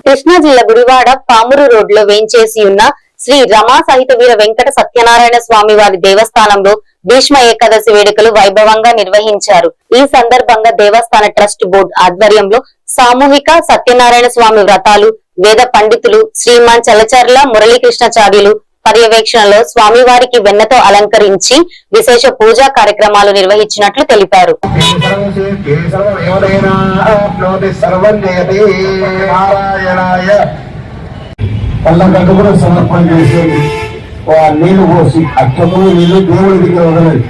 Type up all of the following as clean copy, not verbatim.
కృష్ణా జిల్లా గుడివాడ పామురు రోడ్ లో వేంచేసి ఉన్న శ్రీ రమా సహిత వీర వెంకట సత్యనారాయణ స్వామి వారి దేవస్థానంలో భీష్మ ఏకాదశి వేడుకలు వైభవంగా నిర్వహించారు. ఈ సందర్భంగా దేవస్థాన ట్రస్ట్ బోర్డు ఆధ్వర్యంలో సామూహిక సత్యనారాయణ స్వామి వ్రతాలు వేద పండితులు శ్రీమాన్ చలచర్ల మురళీకృష్ణాచార్యులు పర్యవేక్షణలో స్వామివారికి వెన్నతో అలంకరించి విశేష పూజా కార్యక్రమాలు నిర్వహించినట్లు తెలిపారు. సమర్పణ చేసి నీళ్లు పోసి అక్కము నీళ్లు దేవుడి దగ్గర వదలదు.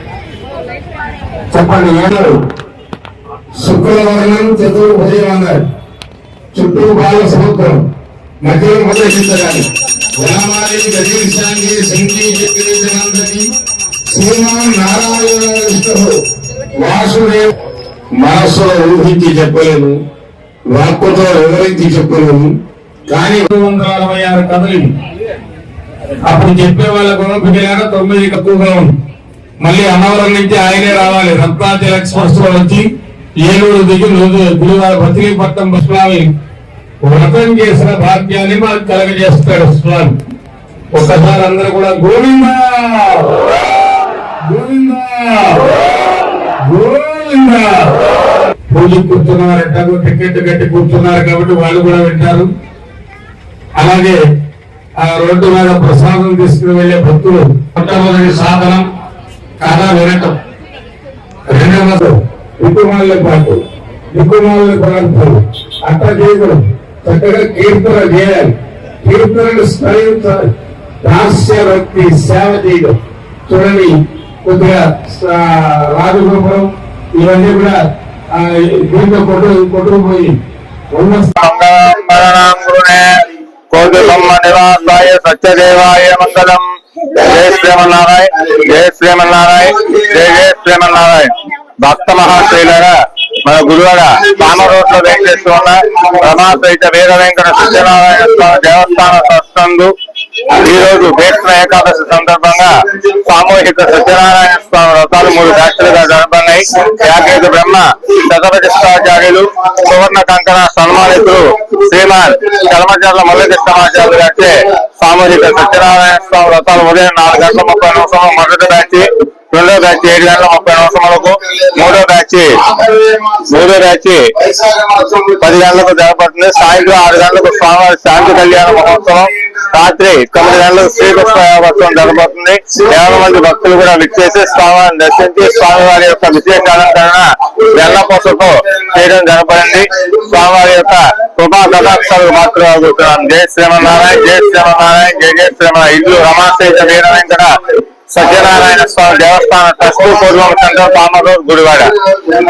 చెప్పండి. ఏడు శుక్రవారం చతుర్భుజంగా చుట్టూ బాల సముద్రం మధ్యలో మొదలెట్టించాలి. శ్రీమాన్ నారాయణ విష్ణు వాసుదేవ్ మనస్సులో ఊహించి చెప్పలేము, వాక్కుతో వివరించి చెప్పలేము. కానీ 266 కథలు అప్పుడు చెప్పే వాళ్ళ గుణపికలాగా 9 తక్కువగా ఉంది. మళ్ళీ అన్నవరం నుంచి ఆయనే రావాలి. రత్నాచల ఎక్స్ప్రెస్ లో వచ్చి ఏలూరు దిగి గుడివాడ బతికిపట్నం స్వామి వ్రతం చేసిన భాగ్యాన్ని మనకు కలగజేస్తాడు స్వామి. ఒకసారి అందరూ కూడా గోవిందా గోవిందా గోవిందా పూజ కూర్చున్నారంట, టికెట్ కట్టి కూర్చున్నారు కాబట్టి వాళ్ళు కూడా వింటారు. అలాగే ఆ రోడ్డు మీద ప్రసాదం తీసుకుని వెళ్లే భక్తులు మొట్టమొదటి సాధనం కథ వినటం, రెండవది దిక్కుమాల పాటు దిక్కుమాల ప్రాంతాలు అట్ట చేయడం, చక్కగా కీర్తన చేయాలి, కీర్తనను స్మరించాలి, దాస్య భక్తి సేవ చేయడం. చూడండి, కొద్దిగా రాజగోపురం ఇవన్నీ కూడా దీంట్లో కొట్టుకుపోయి ఉన్న నివాసాయ సత్యదేవాయ మంగళం. జయ శ్రీమన్నారాయణ, జయ శ్రీమన్నారాయణ, జయ జయ శ్రీమన్నారాయణ. భక్త మహాశైలగా మన గురువాడ పామ రోడ్ లో వెంకటేశ్వర రమా సహిత వీర వెంకట సత్యనారాయణ స్వామి దేవస్థాన ట్రస్టు ఈ రోజు భీష్మ ఏకాదశి సందర్భంగా సామూహిక సత్యనారాయణ స్వామి వ్రతాలు 3 బ్యాచ్లుగా జరపన్నాయి. యాకేతు బ్రహ్మ శతపతిష్టాచార్యులు సువర్ణ కంకణ సన్మానితులు శ్రీమాన్ చలమచర్ల మురళీకృష్ణాచార్యులు గారి సామూహిక సత్యనారాయణ స్వామి వ్రతాలు ఉదయం 4 గంటల 30 నిమిషాలు మొదటి బ్యాచ్, రెండో బ్యాచ్ 7 గంటల 30 నిమిషములకు, మూడో బ్యాచ్ 10 గంటలకు జరపడుతుంది. సాయంత్రం 6 గంటలకు స్వామివారి శాంతి కళ్యాణ మహోత్సవం, రాత్రి 9 గంటలకు శ్రీకృష్ణ యోగోత్సవం జరగబోతుంది. 50 మంది భక్తులు కూడా విచ్చేసి స్వామివారిని దర్శించి స్వామివారి యొక్క విశేష అలంకరణ వెన్నపూసతో చేయడం జరపడింది. స్వామివారి యొక్క కృపా కటాక్షాలకు మాత్రమే అవుతున్నాను. జయ శ్రీమన్నారాయణ, జయ శ్రీమన్నారాయణ, జయ జయ శ్రీమన్నారాయణ. ఇల్లు రమాసహిత వీర వెంకట సత్యనారాయణ స్వామి దేవస్థాన ట్రస్ట్ పూర్వం సెంటర్ పామర్ రోడ్ గుడివాడ.